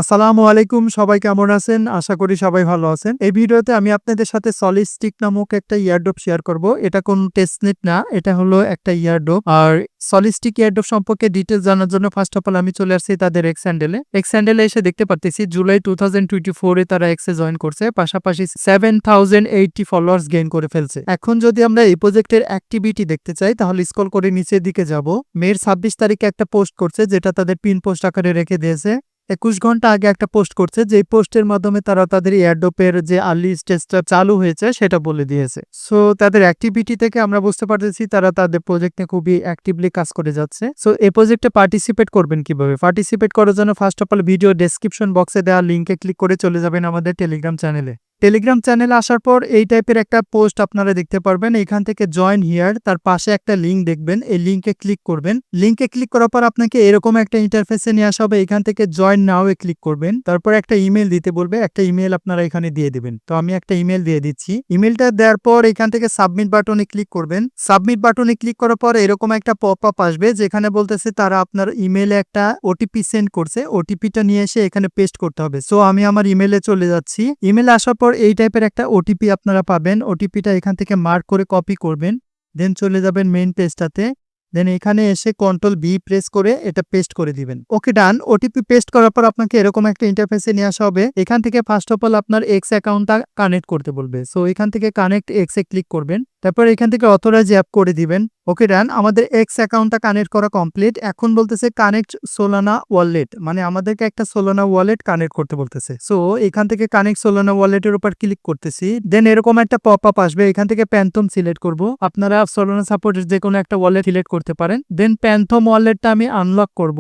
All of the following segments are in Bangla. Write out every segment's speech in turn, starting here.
আসসালামু আলাইকুম, সবাই কেমন আছেন? আশা করি সবাই ভালো আছেন। এই ভিডিওতে আমি আপনাদের সাথে সলিড স্টিক নামক একটা ইয়ারড্রপ শেয়ার করব। এটা কোন টেস্টনেট না, এটা হলো একটা ইয়ারড্রপ। আর সলিড স্টিক ইয়ারড্রপ সম্পর্কে ডিটেইলস জানার জন্য ফার্স্ট অফ অল আমি চলে আসছি তাদের এক্স হ্যান্ডেলে। এক্স হ্যান্ডেলে এসে দেখতে পারতেছি জুলাই 2024 এ তারা এক্সে জয়েন করছে, পাশাপাশি 7080 ফলোয়ার্স গেইন করে ফেলছে। এখন যদি আমরা এই প্রজেক্টের অ্যাক্টিভিটি দেখতে চাই তাহলে স্ক্রল করে নিচের দিকে যাব। মের 26 তারিখে একটা পোস্ট করছে, যেটা তাদের পিন পোস্ট আকারে রেখে দিয়েছে। 21 ঘন্টা আগে একটা পোস্ট করছে, যে পোস্টের মাধ্যমে তারা তাদের এয়ারড্রপের যে আর্লি স্টেজটা চালু হয়েছে সেটা বলে দিয়েছে। সো তাদের অ্যাক্টিভিটি থেকে আমরা বুঝতে পারতেছি তারা তাদের প্রজেক্ট নিয়ে খুবই অ্যাক্টিভলি কাজ করে যাচ্ছে। সো এই প্রজেক্টে পার্টিসিপেট করবেন কিভাবে? পার্টিসিপেট করার জন্য first of all video description বক্সে দেওয়া লিঙ্কে ক্লিক করে চলে যাবেন আমাদের টেলিগ্রাম চ্যানেলে। টেলিগ্রাম চ্যানেলে আসার পর এই টাইপের একটা পোস্ট আপনারা দেখতে পারবেন। এখান থেকে জয়েন হিয়ার, তার পাশে একটা লিঙ্ক দেখবেন, এই লিঙ্কে ক্লিক করবেন। লিঙ্কে ক্লিক করার পর আপনাকে এরকম একটা ইন্টারফেসে নিয়ে আসা হবে। এখান থেকে জয়েন নাও এ ক্লিক করবেন, তারপর একটা ইমেল দিতে বলবে, একটা ইমেল আপনারা এখানে দিয়ে দিবেন। তো আমি একটা ইমেল দিয়ে দিচ্ছি। ইমেলটা দেওয়ার পর এখান থেকে সাবমিট বাটনে ক্লিক করবেন। সাবমিট বাটনে ক্লিক করার পর এরকম একটা পপ আপ আসবে, যেখানে বলতেছে তারা আপনার ইমেলে একটা ওটিপি সেন্ড করছে, ওটিপিটা নিয়ে এসে এখানে পেস্ট করতে হবে। সো আমি আমার ইমেলে চলে যাচ্ছি। ইমেলে আসার পর এই টাইপের একটা ওটিপি আপনারা পাবেন। ওটিপিটা এখান থেকে মার্ক করে কপি করবেন, দেন চলে যাবেন মেইন পেজটাতে। দেন এখানে এসে কন্ট্রোল বি প্রেস করে এটা পেস্ট করে দিবেন। ওকে, ডান। ওটিপি পেস্ট করার পর আপনাকে এরকম একটা ইন্টারফেসে নিয়ে আসা হবে। এখান থেকে ফার্স্ট অফ অল আপনার এক্স অ্যাকাউন্টটা কানেক্ট করতে বলবে। সো এখান থেকে কানেক্ট এক্স এ ক্লিক করবেন, তারপর এখান থেকে অথরাইজ অ্যাপ করে দিবেন। ওকে, ডান। আমাদের এক্স অ্যাকাউন্টটা কানেক্ট করা কমপ্লিট। এখন বলতেছে কানেক্ট সোলানা ওয়ালেট, মানে আমাদেরকে একটা সোলানা ওয়ালেট কানেক্ট করতে বলতেছে। সো এখান থেকে কানেক্ট সোলানা ওয়ালেটের উপর ক্লিক করতেছি। দেন এরকম একটা পপ আপ আসবে, এখান থেকে প্যান্থম সিলেক্ট করব। আপনারা সোলানা সাপোর্টের যে কোনো একটা ওয়ালেট সিলেক্ট করতে পারেন। দেন প্যান্থম ওয়ালেটটা আমি আনলক করব।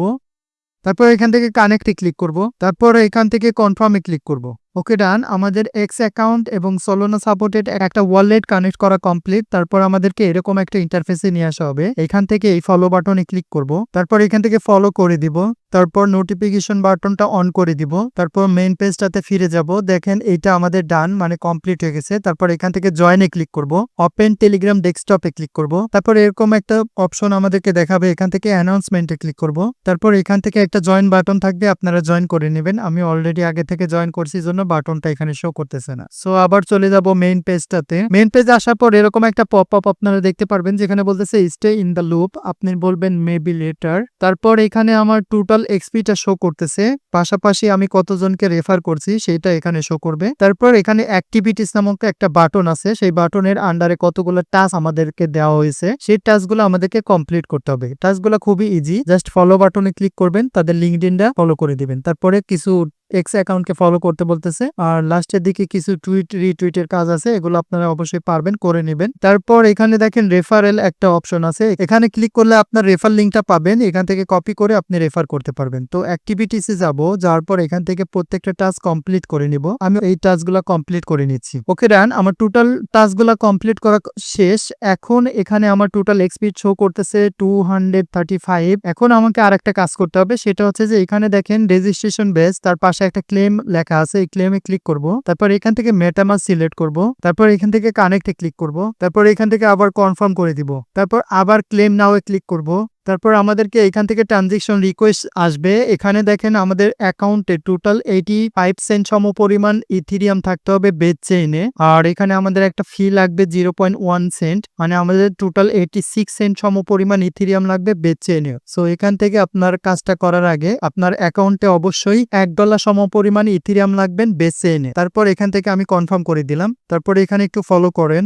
তারপর এখান থেকে কানেক্টে ক্লিক করব, তারপর এখান থেকে কনফার্মে ক্লিক করব। ওকে, ডান। আমাদের এক্স অ্যাকাউন্ট এবং সোলানা সাপোর্টেড একটা ওয়ালেট কানেক্ট করা কমপ্লিট। তারপর আমাদেরকে এরকম একটা ইন্টারফেসে নিয়ে আসা হবে। এখান থেকে এই ফলো বাটনে ক্লিক করব, তারপর এখান থেকে ফলো করে দিব, তারপর নোটিফিকেশন বাটনটা অন করে দিব, তারপর মেইন পেজটাতে ফিরে যাব। দেখেন এইটা আমাদের ডান, মানে কমপ্লিট হয়ে গেছে। তারপর এখান থেকে জয়েনে ক্লিক করব, ওপেন টেলিগ্রাম ডেস্কটপে ক্লিক করব, তারপর এরকম একটা অপশন আমাদেরকে দেখাবে। এখান থেকে অ্যানাউন্সমেন্টে ক্লিক করব, তারপর এখান থেকে একটা জয়েন বাটন থাকবে, আপনারা জয়েন করে নেবেন। আমি অলরেডি আগে থেকে জয়েন করছি জন্য বাটনটা এখানে শো করতেছে না। সো আবার চলে যাব মেইন পেজটাতে। মেইন পেজে আসার পর এরকম একটা পপ আপ আপনারা দেখতে পারবেন, যেখানে বলতেছে স্টে ইন দ্য লুপ। আপনি বলবেন মেবি লেটার। তারপর এখানে আমার টোটাল এক্সপিটা শো করতেছে, পাশাপাশি আমি কতজনকে রেফার করছি সেটা এখানে শো করবে। তারপর এখানে অ্যাক্টিভিটিস নামক একটা বাটন আছে, সেই বাটনের আন্ডারে কতগুলো টাস্ক আমাদেরকে দেওয়া হয়েছে, সেই টাস্কগুলো আমাদেরকে কমপ্লিট করতে হবে। টাস্কগুলো খুবই ইজি, জাস্ট ফলো বাটনে ক্লিক করবেন, তাদের লিঙ্কডইনটা ফলো করে দিবেন। তারপরে কিছু এক্স অ্যাকাউন্টকে ফলো করতে বলতেছে, আর লাস্টের দিকে কিছু টুইট রিটুইটের কাজ আছে, এগুলো আপনারা অবশ্যই পারবেন, করে নেবেন। তারপর এখানে দেখেন রেফারেল একটা অপশন আছে, এখানে ক্লিক করলে আপনার রেফার লিঙ্কটা পাবেন, এখান থেকে কপি করে আপনি রেফার করতে পারবেন। তো অ্যাক্টিভিটিসে যাব, যাওয়ার পর এখান থেকে প্রত্যেকটা টাস্ক কমপ্লিট করে নিব। আমি এই টাস্কগুলো কমপ্লিট করে নিচ্ছি। ওকে, ডান। আমার টোটাল টাস্কগুলো কমপ্লিট করা শেষ। এখন এখানে আমার টোটাল এক্সপি শো করতেছে 235। এখন আমাকে আরেকটা কাজ করতে হবে, সেটা হচ্ছে যে এখানে দেখেন রেজিস্ট্রেশন বেস, তার পাশে একটা ক্লেম লেখা আছে, এই ক্লেমে ক্লিক করব। তারপর এখান থেকে মেটামাস্ক সিলেক্ট করব, তারপর এখান থেকে কানেক্টে ক্লিক করব, তারপর এখান থেকে আবার কনফার্ম করে দিব, তারপর আবার ক্লেম নাও এ ক্লিক করব। তারপর আমাদেরকে এখান থেকে ট্রানজেকশন রিকোয়েস্ট আসবে। এখানে দেখেন আমাদের অ্যাকাউন্টে টোটাল 85 সেন্ট সম পরিমাণ ইথিরিয়াম থাকতে হবে বেচ চেইনে, আর এখানে আমাদের একটা ফি লাগবে 0.1 সেন্ট, মানে আমাদের টোটাল 86 সেন্ট সম পরিমাণ ইথিরিয়াম লাগবে বেচ চেইনে। সো এখান থেকে আপনার কাজটা করার আগে আপনার অ্যাকাউন্টে অবশ্যই $1 সম পরিমাণ ইথিরিয়াম লাগবেন বেচ চেইনে। তারপর এখান থেকে আমি কনফার্ম করে দিলাম, তারপর এখানে একটু ফলো করেন,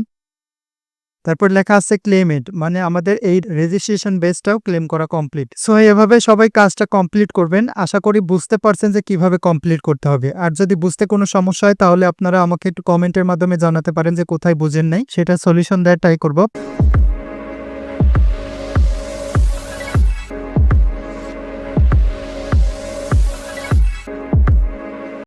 তারপর লেখা আছে ক্লেমেড, মানে আমাদের এই রেজিস্ট্রেশন বেসটাও ক্লেম করা কমপ্লিট। সো এভাবে সবাই কাজটা কমপ্লিট করবেন। আশা করি বুঝতে পারছেন যে কিভাবে কমপ্লিট করতে হবে। আর যদি বুঝতে কোনো সমস্যা হয় তাহলে আপনারা আমাকে একটু কমেন্টের মাধ্যমে জানাতে পারেন যে কোথায় বুঝেন নাই, সেটা সলিউশন দেওয়ার ট্রাই করব।